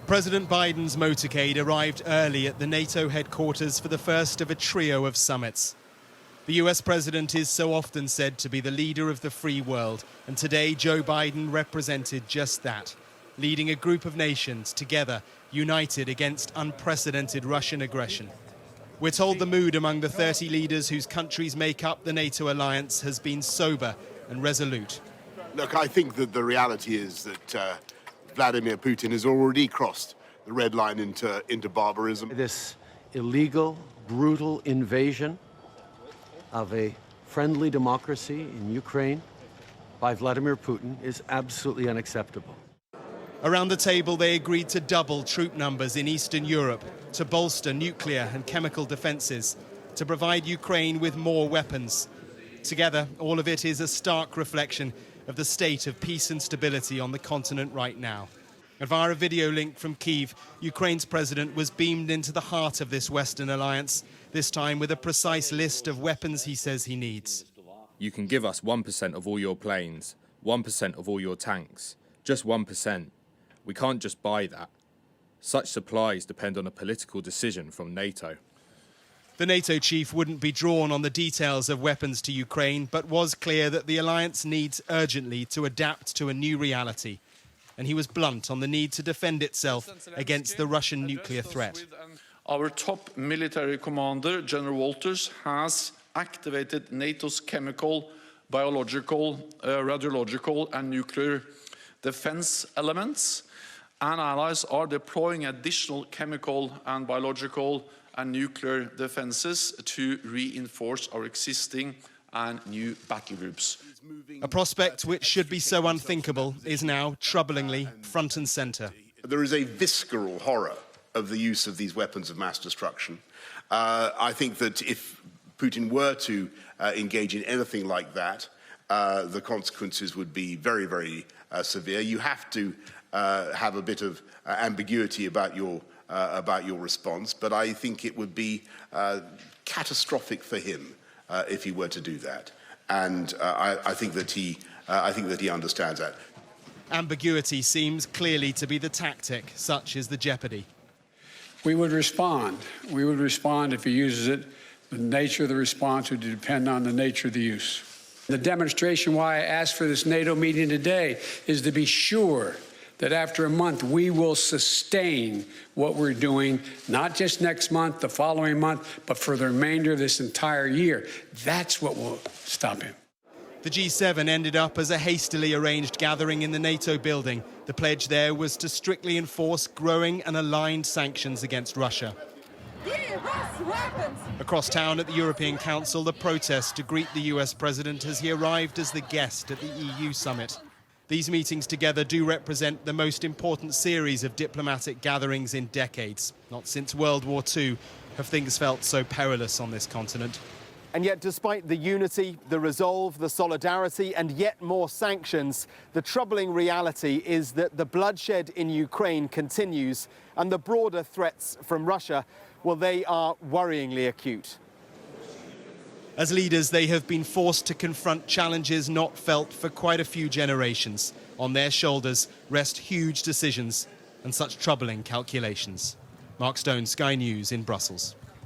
President Biden's motorcade arrived early at the NATO headquarters for the first of a trio of summits. The US president is so often said to be the leader of the free world, and today Joe Biden represented just that, leading a group of nations together, united against unprecedented Russian aggression. We're told the mood among the 30 leaders whose countries make up the NATO alliance has been sober and resolute. Look, I think that the reality is that Vladimir Putin has already crossed the red line into barbarism. This illegal, brutal invasion of a friendly democracy in Ukraine by Vladimir Putin is absolutely unacceptable. Around the table, they agreed to double troop numbers in Eastern Europe, to bolster nuclear and chemical defenses, to provide Ukraine with more weapons. Together, all of it is a stark reflection of the state of peace and stability on the continent right now. And via a video link from Kyiv, Ukraine's president was beamed into the heart of this Western alliance, this time with a precise list of weapons he says he needs. You can give us 1% of all your planes, 1% of all your tanks, just 1%. We can't just buy that. Such supplies depend on a political decision from NATO. The NATO chief wouldn't be drawn on the details of weapons to Ukraine, but was clear that the alliance needs urgently to adapt to a new reality. And he was blunt on the need to defend itself against the Russian nuclear threat. Our top military commander, General Walters, has activated NATO's chemical, biological, radiological and nuclear defense elements, and allies are deploying additional chemical and biological and nuclear defenses to reinforce our existing and new battle groups. A prospect which should be so unthinkable is now, troublingly, front and centre. There is a visceral horror of the use of these weapons of mass destruction. I think that if Putin were to engage in anything like that, the consequences would be very, very severe. You have to have a bit of ambiguity about your response, but I think it would be catastrophic for him if he were to do that, and I think that he understands that. Ambiguity seems clearly to be the tactic. Such is the jeopardy. We would respond. We would respond if he uses it. The nature of the response would depend on the nature of the use. The demonstration why I asked for this NATO meeting today is to be sure that after a month we will sustain what we're doing, not just next month, the following month, but for the remainder of this entire year. That's what will stop him. The G7 ended up as a hastily arranged gathering in the NATO building. The pledge there was to strictly enforce growing and aligned sanctions against Russia. Give us weapons! Across town at the European Council, the protest to greet the US president as he arrived as the guest at the EU summit. These meetings together do represent the most important series of diplomatic gatherings in decades. Not since World War II have things felt so perilous on this continent. And yet, despite the unity, the resolve, the solidarity, and yet more sanctions, the troubling reality is that the bloodshed in Ukraine continues, and the broader threats from Russia, well, they are worryingly acute. As leaders, they have been forced to confront challenges not felt for quite a few generations. On their shoulders rest huge decisions and such troubling calculations. Mark Stone, Sky News in Brussels.